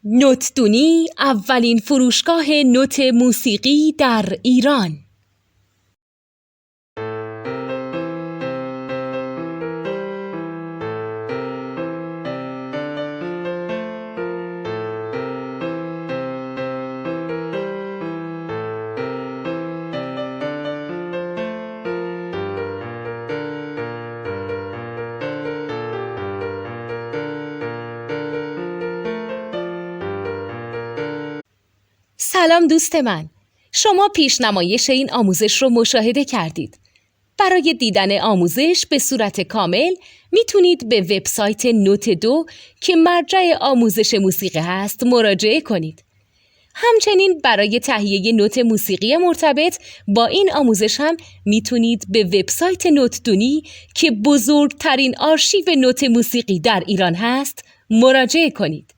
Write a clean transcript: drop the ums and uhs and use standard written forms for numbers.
نوتدونی اولین فروشگاه نوت موسیقی در ایران. سلام دوست من، شما پیشنمایش این آموزش رو مشاهده کردید. برای دیدن آموزش به صورت کامل میتونید به وبسایت نوت2 که مرجع آموزش موسیقی هست مراجعه کنید. همچنین برای تهیه نوت موسیقی مرتبط با این آموزش هم میتونید به وبسایت نوتدونی که بزرگترین آرشیو نوت موسیقی در ایران هست مراجعه کنید.